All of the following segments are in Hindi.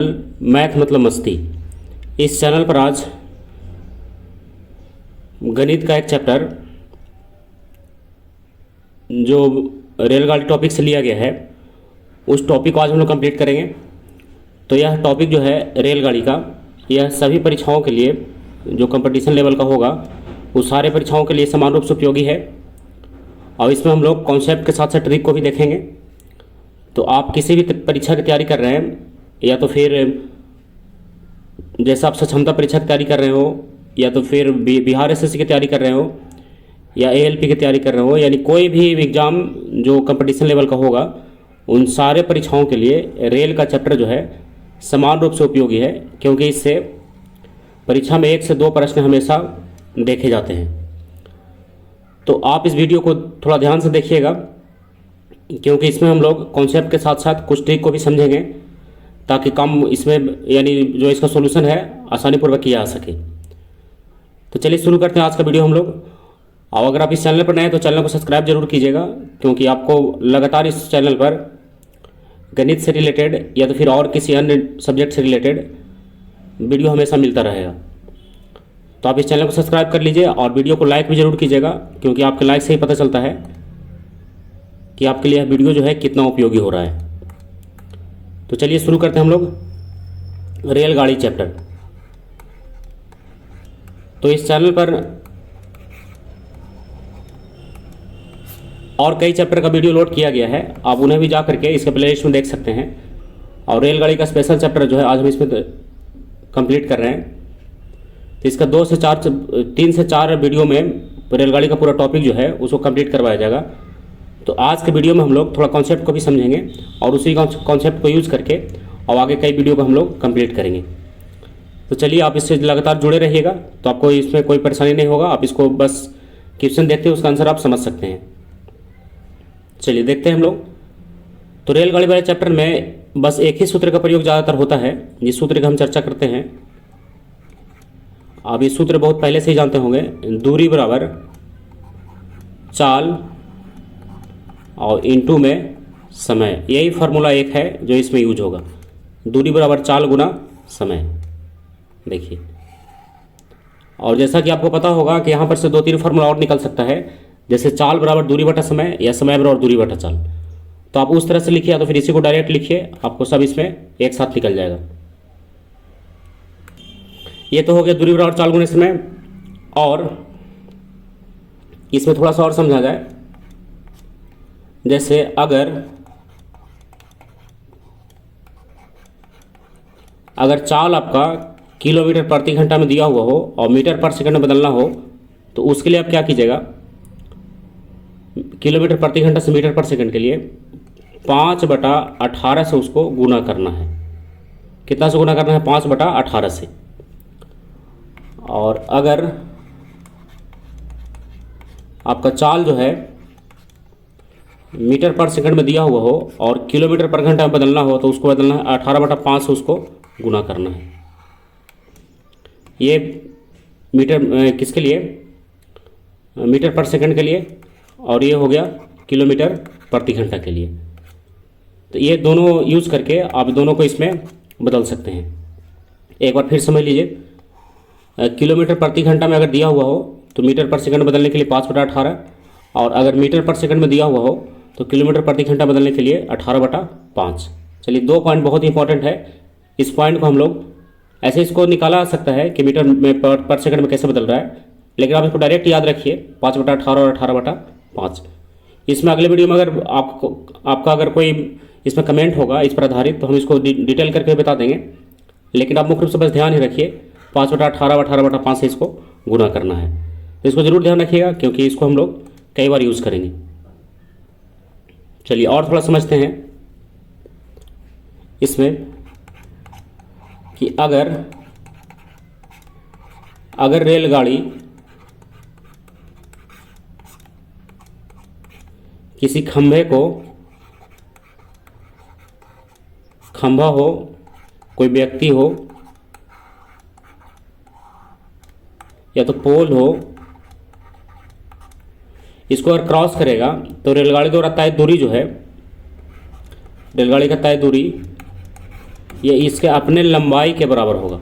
मैथ मतलब मस्ती। इस चैनल पर आज गणित का एक चैप्टर जो रेलगाड़ी टॉपिक से लिया गया है उस टॉपिक को आज हम लोग कंप्लीट करेंगे। तो यह टॉपिक जो है रेलगाड़ी का, यह सभी परीक्षाओं के लिए जो कंपटीशन लेवल का होगा उस सारे परीक्षाओं के लिए समान रूप से उपयोगी है। और इसमें हम लोग कॉन्सेप्ट के साथ साथ ट्रिक को भी देखेंगे। तो आप किसी भी परीक्षा की तैयारी कर रहे हैं, या तो फिर जैसा आप क्षमता परीक्षा की तैयारी कर रहे हो, या तो फिर बिहार एसएससी की तैयारी कर रहे हो, या एएलपी की तैयारी कर रहे हो, यानी कोई भी एग्ज़ाम जो कंपटीशन लेवल का होगा उन सारे परीक्षाओं के लिए रेल का चैप्टर जो है समान रूप से उपयोगी है, क्योंकि इससे परीक्षा में 1 से 2 प्रश्न हमेशा देखे जाते हैं। तो आप इस वीडियो को थोड़ा ध्यान से देखिएगा, क्योंकि इसमें हम लोग कॉन्सेप्ट के साथ साथ कुछ ट्रिक को भी समझेंगे ताकि काम इसमें यानी जो इसका सॉल्यूशन है आसानी पूर्वक किया जा सके। तो चलिए शुरू करते हैं आज का वीडियो हम लोग। और अगर आप इस चैनल पर नए हैं तो चैनल को सब्सक्राइब जरूर कीजिएगा, क्योंकि आपको लगातार इस चैनल पर गणित से रिलेटेड या तो फिर और किसी अन्य सब्जेक्ट से रिलेटेड वीडियो हमेशा मिलता रहेगा। तो आप इस चैनल को सब्सक्राइब कर लीजिए और वीडियो को लाइक भी ज़रूर कीजिएगा, क्योंकि आपके लाइक से ही पता चलता है कि आपके लिए यह वीडियो जो है कितना उपयोगी हो रहा है। तो चलिए शुरू करते हैं हम लोग रेलगाड़ी चैप्टर। तो इस चैनल पर और कई चैप्टर का वीडियो लोड किया गया है, आप उन्हें भी जा करके इसके प्लेलिस्ट में देख सकते हैं। और रेलगाड़ी का स्पेशल चैप्टर जो है आज हम इसमें कंप्लीट कर रहे हैं। तो इसका 3 से 4 वीडियो में रेलगाड़ी का पूरा टॉपिक जो है उसको कंप्लीट करवाया जाएगा। तो आज के वीडियो में हम लोग थोड़ा कॉन्सेप्ट को भी समझेंगे और उसी कॉन्सेप्ट को यूज़ करके और आगे कई वीडियो को हम लोग कंप्लीट करेंगे। तो चलिए आप इससे लगातार जुड़े रहिएगा, तो आपको इसमें कोई परेशानी नहीं होगा। आप इसको बस क्वेश्चन देखते हैं, उसका आंसर आप समझ सकते हैं। चलिए देखते हैं हम लोग। तो रेलगाड़ी वाले चैप्टर में बस एक ही सूत्र का प्रयोग ज़्यादातर होता है, जिस सूत्र की हम चर्चा करते हैं। आप ये सूत्र बहुत पहले से ही जानते होंगे, दूरी बराबर चाल और इनटू में समय। यही फार्मूला एक है जो इसमें यूज होगा, दूरी बराबर चाल गुना समय। देखिए, और जैसा कि आपको पता होगा कि यहाँ पर से 2-3 फार्मूला और निकल सकता है, जैसे चाल बराबर दूरी बटा समय या समय बराबर दूरी बटा चाल। तो आप उस तरह से लिखिए, या तो फिर इसी को डायरेक्ट लिखिए, आपको सब इसमें एक साथ निकल जाएगा। ये तो हो गया दूरी बराबर चाल गुना समय। और इसमें थोड़ा सा और समझा जाए, जैसे अगर चाल आपका किलोमीटर प्रति घंटा में दिया हुआ हो और मीटर पर सेकंड में बदलना हो, तो उसके लिए आप क्या कीजिएगा, किलोमीटर प्रति घंटा से मीटर पर सेकंड के लिए 5/18 से उसको गुना करना है। कितना से गुना करना है? 5/18 से। और अगर आपका चाल जो है मीटर पर सेकंड में दिया हुआ हो और किलोमीटर पर घंटा में बदलना हो, तो उसको बदलना है 18/5 से उसको गुना करना है। ये मीटर किसके लिए? मीटर पर सेकंड के लिए, और ये हो गया किलोमीटर प्रति घंटा के लिए। तो ये दोनों यूज़ करके आप दोनों को इसमें बदल सकते हैं। एक बार फिर समझ लीजिए, किलोमीटर प्रति घंटा में अगर दिया हुआ हो तो मीटर पर सेकंड बदलने के लिए 5/18, और अगर मीटर पर सेकंड में दिया हुआ हो तो किलोमीटर प्रति घंटा बदलने के लिए 18/5। चलिए, 2 पॉइंट बहुत इंपॉर्टेंट है। इस पॉइंट को हम लोग ऐसे इसको निकाला जा सकता है कि मीटर में पर सेकंड में कैसे बदल रहा है, लेकिन आप इसको डायरेक्ट याद रखिए 5/18 और 18/5। इसमें अगले वीडियो में अगर आपका अगर कोई इसमें कमेंट होगा इस पर आधारित, तो हम इसको डिटेल करके बता देंगे। लेकिन आप मुख्य रूप से बस ध्यान ही रखिए 5/18 और 18/5 से इसको गुना करना है। तो इसको ज़रूर ध्यान रखिएगा, क्योंकि इसको हम लोग कई बार यूज़ करेंगे। चलिए और थोड़ा समझते हैं इसमें कि अगर रेलगाड़ी किसी खंभा हो, कोई व्यक्ति हो, या तो पोल हो, इसको अगर क्रॉस करेगा तो रेलगाड़ी द्वारा तय दूरी जो है, रेलगाड़ी का तय दूरी ये इसके अपने लंबाई के बराबर होगा।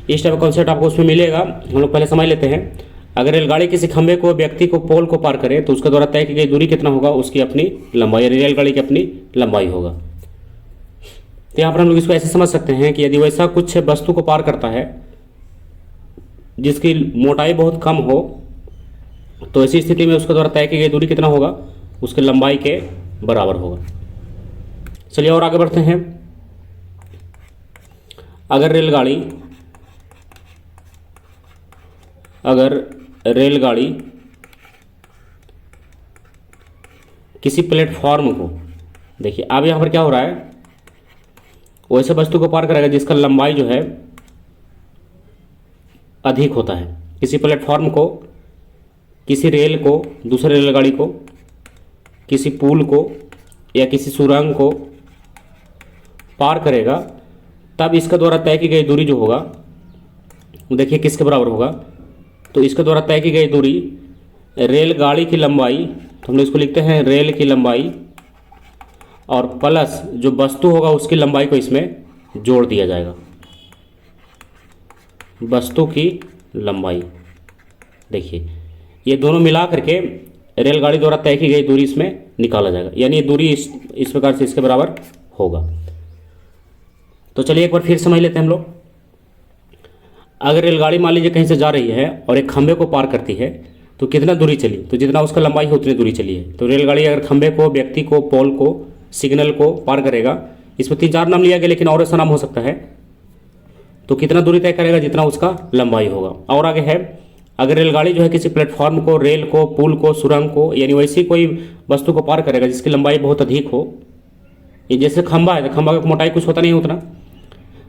इस टाइप का कॉन्सेप्ट आपको उसमें मिलेगा। हम लोग पहले समझ लेते हैं। अगर रेलगाड़ी किसी खंभे को, व्यक्ति को, पोल को पार करे तो उसके द्वारा तय की गई दूरी कितना होगा, उसकी अपनी लंबाई, रेलगाड़ी की अपनी लंबाई होगा। तो यहाँ पर हम लोग इसको ऐसे समझ सकते हैं कि यदि वैसा कुछ वस्तु को पार करता है जिसकी मोटाई बहुत कम हो, तो ऐसी स्थिति में उसके द्वारा तय की गई दूरी कितना होगा, उसकी लंबाई के बराबर होगा। चलिए और आगे बढ़ते हैं। अगर रेलगाड़ी किसी प्लेटफॉर्म को, देखिए अब यहाँ पर क्या हो रहा है, वैसे वस्तु को पार करेगा जिसका लंबाई जो है अधिक होता है। किसी प्लेटफॉर्म को, किसी रेल को, दूसरे रेलगाड़ी को, किसी पुल को या किसी सुरंग को पार करेगा, तब इसके द्वारा तय की गई दूरी जो होगा, देखिए किसके बराबर होगा, तो इसके द्वारा तय की गई दूरी रेलगाड़ी की लंबाई, तो हम लोग इसको लिखते हैं रेल की लंबाई, और प्लस जो वस्तु होगा उसकी लंबाई को इसमें जोड़ दिया जाएगा, वस्तु की लंबाई। देखिए ये दोनों मिला करके रेलगाड़ी द्वारा तय की गई दूरी इसमें निकाला जाएगा, यानी ये दूरी इस प्रकार से इसके बराबर होगा। तो चलिए एक बार फिर समझ लेते हैं हम लोग। अगर रेलगाड़ी मान लीजिए कहीं से जा रही है और एक खंभे को पार करती है तो कितना दूरी चली, तो जितना उसका लंबाई है उतनी दूरी चली है। तो रेलगाड़ी अगर खंभे को, व्यक्ति को, पोल को, सिग्नल को पार करेगा, इसमें 3-4 नाम लिया गया लेकिन और ऐसा नाम हो सकता है, तो कितना दूरी तय करेगा, जितना उसका लंबाई होगा। और आगे है, अगर रेलगाड़ी जो है किसी प्लेटफॉर्म को, रेल को, पुल को, सुरंग को, यानी वैसी कोई वस्तु को पार करेगा जिसकी लंबाई बहुत अधिक हो, ये जैसे खंभा है तो खंभा की मोटाई कुछ होता नहीं उतना,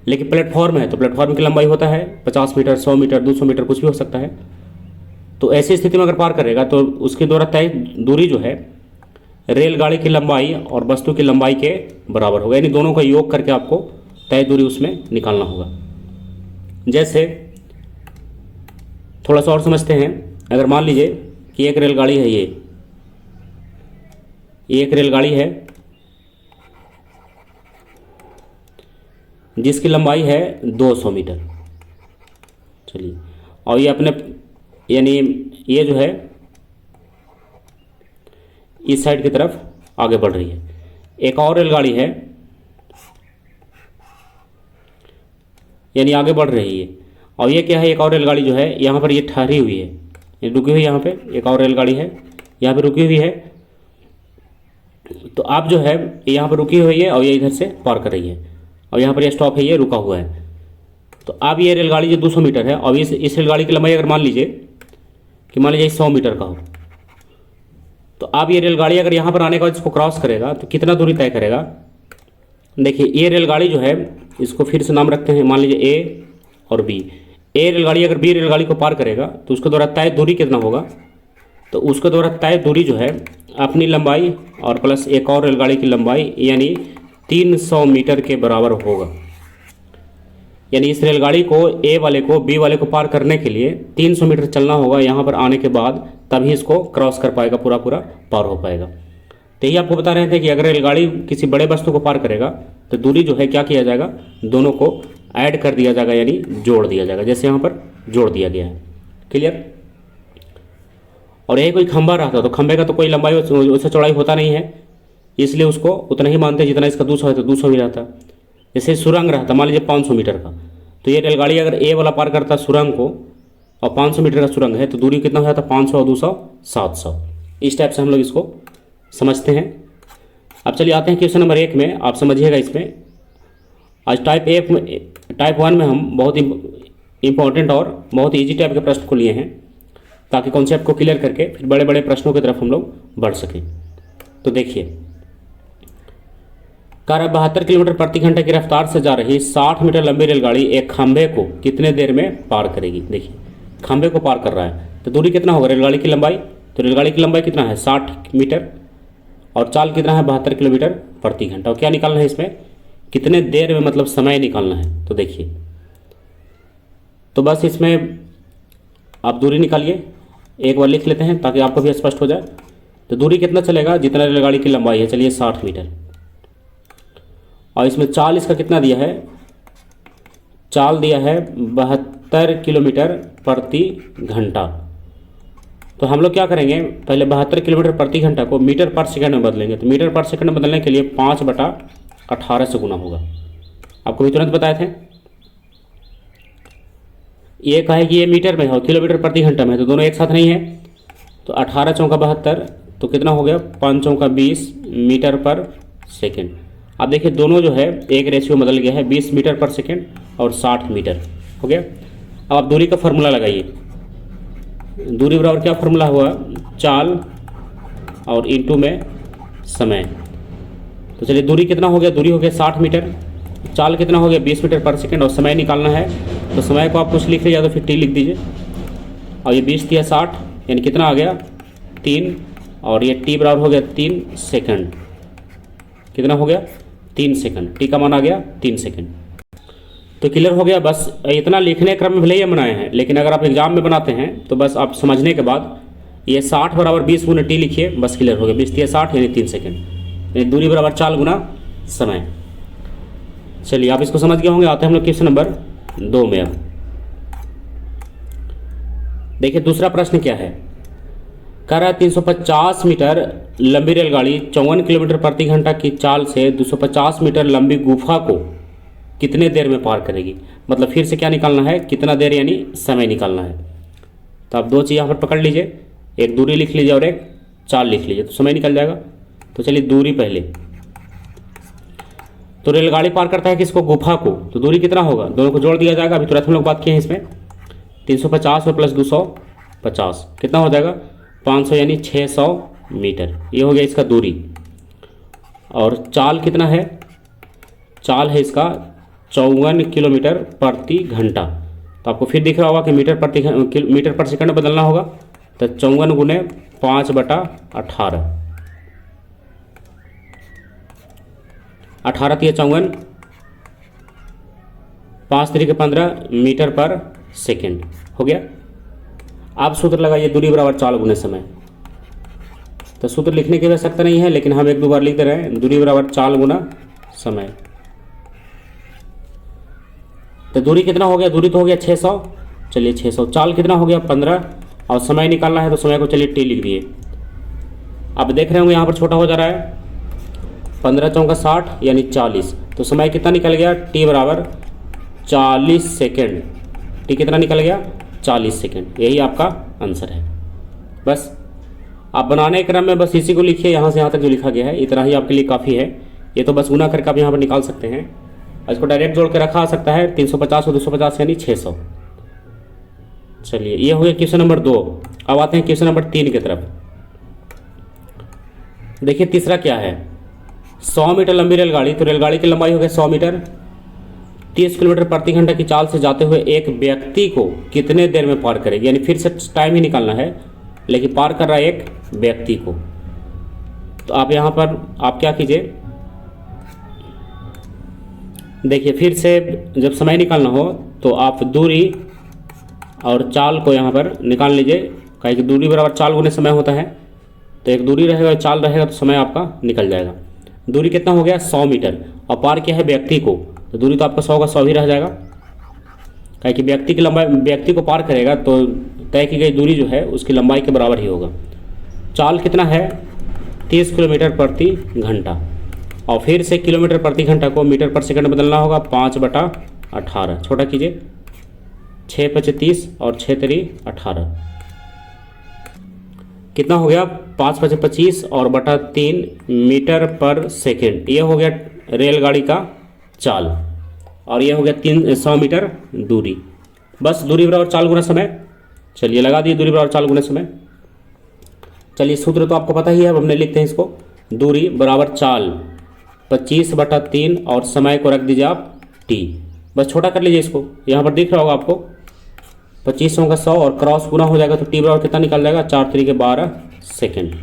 लेकिन प्लेटफॉर्म है तो प्लेटफॉर्म की लंबाई होता है 50 मीटर, 100 मीटर, 200 मीटर, कुछ भी हो सकता है। तो ऐसी स्थिति में अगर पार करेगा तो उसके द्वारा तय दूरी जो है रेलगाड़ी की लंबाई और वस्तु की लंबाई के बराबर होगा, यानी दोनों का योग करके आपको तय दूरी उसमें निकालना होगा। जैसे थोड़ा सा और समझते हैं। अगर मान लीजिए कि एक रेलगाड़ी है, ये एक रेलगाड़ी है जिसकी लंबाई है 200 मीटर। चलिए, और ये अपने, यानी ये जो है इस साइड की तरफ आगे बढ़ रही है। एक और रेलगाड़ी है, यानी आगे बढ़ रही है, और ये क्या है, एक और रेलगाड़ी जो है यहाँ पर ये ठहरी हुई है, ये रुकी हुई, यहाँ पे एक और रेलगाड़ी है यहाँ पे रुकी हुई है। तो आप जो है यहाँ पर रुकी हुई है और ये इधर से पार कर रही है, और यहाँ पर ये स्टॉप है, ये रुका हुआ है। तो अब ये रेलगाड़ी जो 200 मीटर है, और इस रेलगाड़ी की लंबाई अगर मान लीजिए कि मान लीजिए 100 मीटर का हो, तो अब ये रेलगाड़ी अगर यहाँ पर आने के बाद इसको क्रॉस करेगा तो कितना दूरी तय करेगा। देखिए ये रेलगाड़ी जो है, इसको फिर से नाम रखते हैं, मान लीजिए ए और बी। ए रेलगाड़ी अगर बी रेलगाड़ी को पार करेगा तो उसके द्वारा तय दूरी कितना होगा, तो उसके द्वारा तय दूरी जो है अपनी लंबाई और प्लस एक और रेलगाड़ी की लंबाई, यानी 300 मीटर के बराबर होगा। यानी इस रेलगाड़ी को, ए वाले को बी वाले को पार करने के लिए 300 मीटर चलना होगा यहाँ पर आने के बाद, तभी इसको क्रॉस कर पाएगा, पूरा पार हो पाएगा। तो यही आपको बता रहे थे कि अगर रेलगाड़ी किसी बड़े वस्तु को पार करेगा तो दूरी जो है क्या किया जाएगा, दोनों को ऐड कर दिया जाएगा, यानी जोड़ दिया जाएगा, जैसे यहाँ पर जोड़ दिया गया है। क्लियर। और यही कोई खंभा रहता तो खंभे का तो कोई लंबाई उससे चौड़ाई होता नहीं है, इसलिए उसको उतना ही मानते जितना इसका 200 है तो 200 भी रहता। जैसे सुरंग रहता, मान लीजिए 500 मीटर का, तो ये रेलगाड़ी अगर ए वाला पार करता सुरंग को और 500 मीटर का सुरंग है तो दूरी कितना हो जाता, 500 और 200 700। इस टाइप से हम लोग इसको समझते हैं। अब चलिए आते हैं क्वेश्चन नंबर 1 में, आप समझिएगा इसमें। आज टाइप 1 में हम बहुत इंपॉर्टेंट और बहुत ईजी टाइप के प्रश्न को लिए हैं, ताकि कॉन्सेप्ट को क्लियर करके फिर बड़े बड़े प्रश्नों की तरफ हम लोग बढ़ सकें। तो देखिए, कार 72 किलोमीटर प्रति घंटे की रफ्तार से जा रही 60 मीटर लंबी रेलगाड़ी एक खंभे को कितने देर में पार करेगी। देखिए खंभे को पार कर रहा है तो दूरी कितना होगा रेलगाड़ी की लंबाई, तो रेलगाड़ी की लंबाई कितना है 60 मीटर और चाल कितना है 72 किलोमीटर प्रति घंटा। और क्या निकालना है इसमें, कितने देर में, मतलब समय निकालना है। तो देखिए, तो बस इसमें आप दूरी निकालिए, एक बार लिख लेते हैं ताकि आपको भी स्पष्ट हो जाए। तो दूरी कितना चलेगा, जितना रेलगाड़ी की लंबाई है, चलिए 60 मीटर, और इसमें चाल इसका कितना दिया है, चाल दिया है 72 किलोमीटर प्रति घंटा। तो हम लोग क्या करेंगे, पहले 72 किलोमीटर प्रति घंटा को मीटर पर सेकंड में बदलेंगे। तो मीटर पर सेकंड में बदलने के लिए 5/18 से गुना होगा। आपको भी तुरंत बताए थे, ये कहे कि ये मीटर में है और किलोमीटर प्रति घंटा में है, तो दोनों एक साथ नहीं है। तो 18 चौका 72, तो कितना हो गया 5 चौका 20 मीटर पर सेकंड। अब देखिए दोनों जो है एक रेशियो बदल गया है, 20 मीटर पर सेकंड और 60 मीटर हो गया। अब आप दूरी का फॉर्मूला लगाइए। दूरी बराबर क्या फॉर्मूला हुआ, चाल और इंटू में समय। तो चलिए दूरी कितना हो गया, दूरी हो गया 60 मीटर, चाल कितना हो गया 20 मीटर पर सेकंड और समय निकालना है। तो समय को आप कुछ लिख लीजिए, तो फिर टी लिख दीजिए। और ये 20 दिया 60, यानी कितना आ गया 3, और ये टी बराबर हो गया 3 सेकंड। कितना हो गया 3 सेकंड, टी का मान आ गया 3 सेकंड। तो क्लियर हो गया। बस इतना लिखने क्रम में भले ही हम बनाए हैं, लेकिन अगर आप एग्जाम में बनाते हैं तो बस आप समझने के बाद ये 60 बराबर 20 गुना टी लिखिए, बस क्लियर हो गया। 20 दिया 60 यानी 3 सेकंड, यानी दूरी बराबर चाल गुना समय। चलिए आप इसको समझ गए होंगे। आते हैं हम लोग क्वेश्चन नंबर 2 में। अब देखिए दूसरा प्रश्न क्या है, कह रहा है 350 मीटर लंबी रेलगाड़ी 54 किलोमीटर प्रति घंटा की चाल से 250 मीटर लंबी गुफा को कितने देर में पार करेगी। मतलब फिर से क्या निकालना है, कितना देर यानी समय निकालना है। तो आप दो चीज़ यहाँ पर पकड़ लीजिए, एक दूरी लिख लीजिए और एक चाल लिख लीजिए, तो समय निकल जाएगा। तो चलिए दूरी पहले, तो रेलगाड़ी पार करता है किसको, गुफा को, तो दूरी कितना होगा, दोनों को जोड़ दिया जाएगा। अभी तुरंत हम लोग बात किए हैं इसमें, 350 और प्लस 250 कितना हो जाएगा 500 यानी 600 मीटर। ये हो गया इसका दूरी। और चाल कितना है, चाल है इसका 54 किलोमीटर प्रति घंटा। तो आपको फिर दिख रहा होगा कि मीटर पर सेकंड बदलना होगा। तो 54 गुने 5/18, 18 तिया 54, 5 तिरिके 15 मीटर पर सेकंड हो गया। आप सूत्र लगाइए, दूरी बराबर चाल गुने समय। तो सूत्र लिखने की आवश्यकता नहीं है, लेकिन हम एक दो बार लिख दे रहे हैं, दूरी बराबर चाल गुना समय। तो दूरी कितना हो गया, दूरी तो हो गया 600, चलिए 600, चाल कितना हो गया 15, और समय निकालना है तो समय को चलिए टी लिख दिए। अब देख रहे होंगे यहाँ पर छोटा हो जा रहा है, 15 चौका 60 यानी 40। तो समय कितना निकल गया, टी बराबर 40 सेकेंड। टी कितना निकल गया 40 सेकेंड। यही आपका आंसर है। बस आप बनाने के क्रम में बस इसी को लिखिए, यहाँ से यहाँ तक जो लिखा गया है इतना ही आपके लिए काफ़ी है। ये तो बस गुना करके आप यहाँ पर निकाल सकते हैं, इसको डायरेक्ट जोड़ के रखा आ सकता है, 350 और 250 यानी 600। चलिए ये हो गया क्वेश्चन नंबर 2। अब आते हैं क्वेश्चन नंबर 3 की तरफ। देखिए तीसरा क्या है, 100 मीटर लंबी रेलगाड़ी, तो रेलगाड़ी की लंबाई हो गई 100 मीटर, 30 किलोमीटर प्रति घंटा की चाल से जाते हुए एक व्यक्ति को कितने देर में पार करेगी। यानी फिर से टाइम ही निकालना है, लेकिन पार कर रहा है एक व्यक्ति को। तो आप यहाँ पर आप क्या कीजिए, देखिए फिर से जब समय निकालना हो तो आप दूरी और चाल को यहाँ पर निकाल लीजिए, कहीं कि दूरी बराबर चाल गुने समय होता है। तो एक दूरी रहेगा चाल रहेगा तो समय आपका निकल जाएगा। दूरी कितना हो गया 100 मीटर, और पार किया है व्यक्ति को, तो दूरी तो आपका 100 का 100 ही रह जाएगा, कहीं कि व्यक्ति की लंबाई, व्यक्ति को पार करेगा तो तय की गई दूरी जो है उसकी लंबाई के बराबर ही होगा। चाल कितना है 30 किलोमीटर प्रति घंटा, और फिर से किलोमीटर प्रति घंटा को मीटर पर सेकंड बदलना होगा, 5/18 छोटा कीजिए, 6 × 30 और 6 × 18 कितना हो गया 5 × 25 और बटा 3 मीटर पर सेकंड। ये हो गया रेलगाड़ी का चाल, और ये हो गया 300 मीटर दूरी। बस दूरी बराबर चाल गुना समय। चलिए लगा दिए दूरी बराबर चाल गुना समय। चलिए सूत्र तो आपको पता ही है, अब हमने लिखते हैं इसको, दूरी बराबर चाल 25/3 और समय को रख दीजिए आप टी। बस छोटा कर लीजिए इसको, यहाँ पर दिख रहा होगा आपको 25 का 100 और क्रॉस गुना हो जाएगा, तो टी बराबर कितना निकल जाएगा 4 × 12 सेकेंड।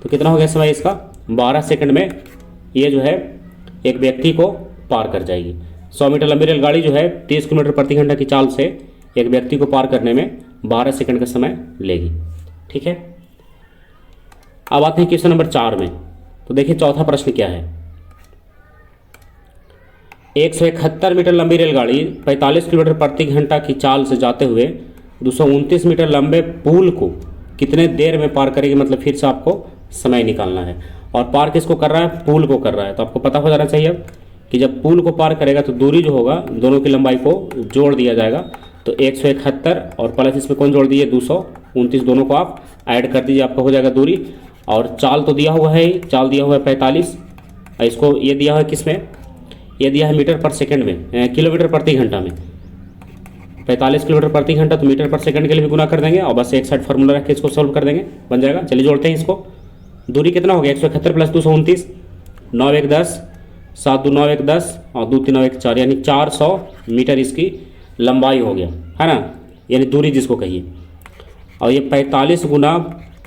तो कितना हो गया समय इसका 12 सेकंड में ये जो है एक व्यक्ति को पार कर जाएगी। 100 मीटर लंबी रेलगाड़ी जो है 30 किलोमीटर प्रति घंटा की चाल से एक व्यक्ति को पार करने में 12 सेकंड का समय लेगी। ठीक है, अब आते हैं क्वेश्चन नंबर 4 में। तो देखिए चौथा प्रश्न क्या है, 171 मीटर लंबी रेलगाड़ी 45 किलोमीटर प्रति घंटा की चाल से जाते हुए 229 मीटर लंबे पुल को कितने देर में पार करेगी, मतलब फिर से आपको समय निकालना है। और पार किसको कर रहा है, पुल को कर रहा है। तो आपको पता हो जाना चाहिए अब कि जब पुल को पार करेगा तो दूरी जो होगा दोनों की लंबाई को जोड़ दिया जाएगा। तो 171 और प्लस इसमें कौन जोड़ दिए 229, दोनों को आप ऐड कर दीजिए, आपका हो जाएगा दूरी। और चाल तो दिया हुआ है ही, चाल दिया हुआ है 45, इसको ये दिया हुआ है किस में, ये दिया है मीटर पर सेकंड में, किलोमीटर प्रति घंटा में। 45 किलोमीटर प्रति घंटा तो मीटर पर सेकंड के लिए भी गुना कर देंगे और बस एक साइड फार्मूला रख के इसको सॉल्व कर देंगे, बन जाएगा। चलिए जोड़ते हैं इसको। दूरी कितना हो गया 171 प्लस 229, 9 1 10, 7 2 9 1 10 और 2 3 1 4, यानी 400 मीटर इसकी लंबाई हो गया, है ना, यानी दूरी जिसको कहिए। और ये 45 गुना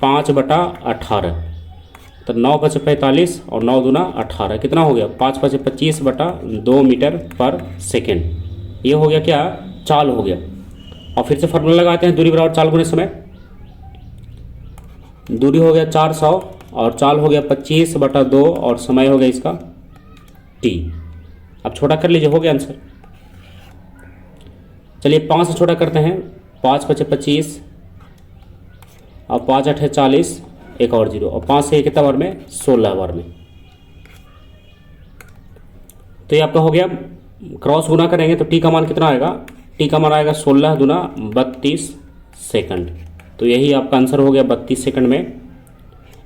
5/18, तो 9 × 5 = 45 और 9 दूना 18, कितना हो गया 5 × 5 = 25/2 मीटर पर सेकेंड। ये हो गया क्या, चाल हो गया। और फिर से फार्मूला लगाते हैं, दूरी बराबर चाल गुने समय। दूरी हो गया 400 और चाल हो गया 25/2 और समय हो गया इसका t। अब छोटा कर लीजिए, हो गया आंसर। चलिए 5 से छोटा करते हैं, 5 × 5 = 25 और 5 × 8 = 40, एक और 0 और 5 से कितना बार में 16 बार में। तो ये आपका हो गया। क्रॉस गुना करेंगे तो टी का मान कितना आएगा, टी का मान आएगा 16 दूना 32 सेकंड। तो यही आपका आंसर हो गया, 32 सेकंड में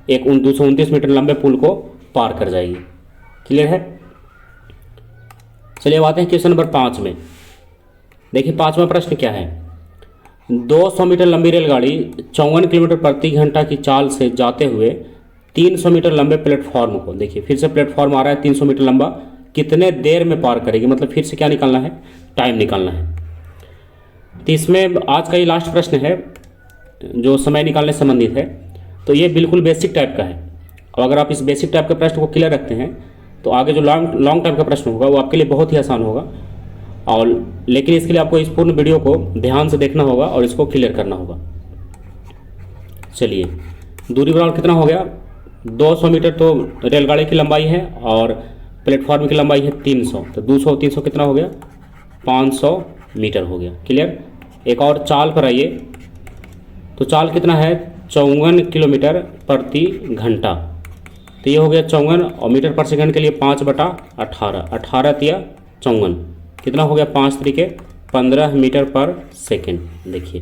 एक 229 मीटर लंबे पुल को पार कर जाएगी। क्लियर है। चलिए अब आते हैं क्वेश्चन नंबर 5 में। देखिए 5वां प्रश्न क्या है, 200 मीटर लंबी रेलगाड़ी 54 किलोमीटर प्रति घंटा की चाल से जाते हुए 300 मीटर लंबे प्लेटफॉर्म को, देखिए फिर से प्लेटफॉर्म आ रहा है 300 मीटर लंबा, कितने देर में पार करेगी, मतलब फिर से क्या निकालना है, टाइम निकालना है। तो इसमें आज का ये लास्ट प्रश्न है जो समय निकालने से संबंधित है। तो ये बिल्कुल बेसिक टाइप का है और अगर आप इस बेसिक टाइप के प्रश्न को क्लियर रखते हैं तो आगे जो लॉन्ग टाइप का प्रश्न होगा वो आपके लिए बहुत ही आसान होगा। और लेकिन इसके लिए आपको इस पूर्ण वीडियो को ध्यान से देखना होगा और इसको क्लियर करना होगा। चलिए दूरी बराबर कितना हो गया, 200 मीटर तो रेलगाड़ी की लंबाई है और प्लेटफॉर्म की लंबाई है 300, तो 200 300 कितना हो गया 500 मीटर हो गया। क्लियर। एक और चाल पर आइए, तो चाल कितना है 54 किलोमीटर प्रति घंटा, तो ये हो गया 54 और मीटर पर सेकंड के लिए 5/18, 18 तिया 54, कितना हो गया 5 तरीके 15 मीटर पर सेकंड। देखिए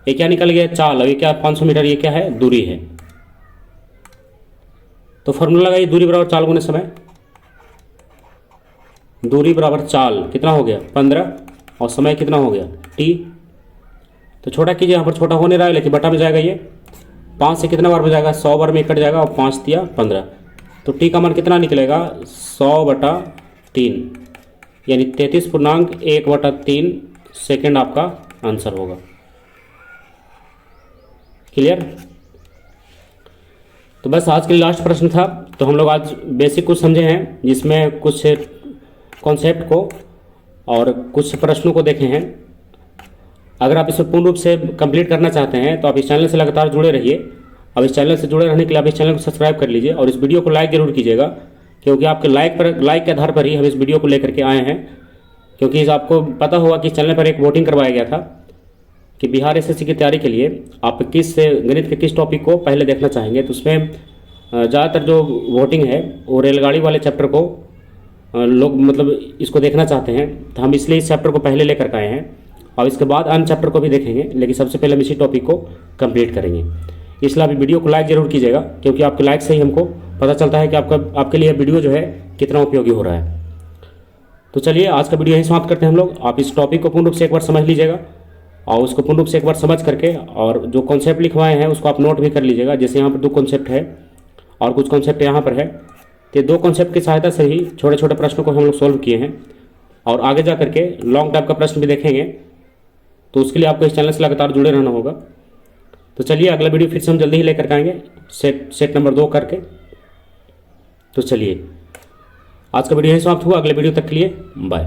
ये क्या निकल गया चाल, अभी क्या 500 मीटर, ये क्या है दूरी है। तो फॉर्मूला लगाइए, दूरी बराबर चाल गुने समय। दूरी बराबर चाल कितना हो गया 15 और समय कितना हो गया t। तो छोटा कीजिए, यहाँ पर छोटा होने रहा है लेकिन बटा में जाएगा, ये 5 से कितना बार में जाएगा 100 बार में कट जाएगा और 5 तिया 15, तो t का मान कितना निकलेगा 100/3 यानी 33.1/3 सेकेंड आपका आंसर होगा। क्लियर। तो बस आज के लिए लास्ट प्रश्न था। तो हम लोग आज बेसिक कुछ समझे हैं जिसमें कुछ कॉन्सेप्ट को और कुछ प्रश्नों को देखे हैं। अगर आप इसे पूर्ण रूप से कंप्लीट करना चाहते हैं तो आप इस चैनल से लगातार जुड़े रहिए। अब इस चैनल से जुड़े रहने के लिए आप इस चैनल को सब्सक्राइब कर लीजिए और इस वीडियो को लाइक जरूर कीजिएगा, क्योंकि आपके लाइक के आधार पर ही हम इस वीडियो को लेकर के आए हैं। क्योंकि आपको पता होगा कि इस चैनल पर एक वोटिंग करवाया गया था कि बिहार एसएससी की तैयारी के लिए आप किस गणित के किस टॉपिक को पहले देखना चाहेंगे। तो उसमें ज़्यादातर जो वोटिंग है वो रेलगाड़ी वाले चैप्टर को लोग मतलब इसको देखना चाहते हैं। तो हम इसलिए इस चैप्टर को पहले लेकर आए हैं और इसके बाद अन्य चैप्टर को भी देखेंगे, लेकिन सबसे पहले हम इसी टॉपिक को कंप्लीट करेंगे। इसलिए आप वीडियो को लाइक जरूर कीजिएगा, क्योंकि आपके लाइक से ही हमको पता चलता है कि आपके लिए वीडियो जो है कितना उपयोगी हो रहा है। तो चलिए आज का वीडियो यहीं समाप्त करते हैं हम लोग। आप इस टॉपिक को पूर्ण रूप से एक बार समझ लीजिएगा और उसको पूर्ण रूप से एक बार समझ करके और जो कॉन्सेप्ट लिखवाए हैं उसको आप नोट भी कर लीजिएगा। जैसे यहाँ पर 2 कॉन्सेप्ट है और कुछ कॉन्सेप्ट यहाँ पर है, तो 2 कॉन्सेप्ट की सहायता से ही छोटे छोटे प्रश्नों को हम लोग सॉल्व किए हैं और आगे जा करके लॉन्ग टाइप का प्रश्न भी देखेंगे। तो उसके लिए आपको इस चैनल से लगातार जुड़े रहना होगा। तो चलिए अगला वीडियो फिर से हम जल्दी ही लेकर आएंगे सेट नंबर 2 करके। तो चलिए आज का वीडियो यहीं समाप्त हुआ, अगले वीडियो तक के लिए बाय।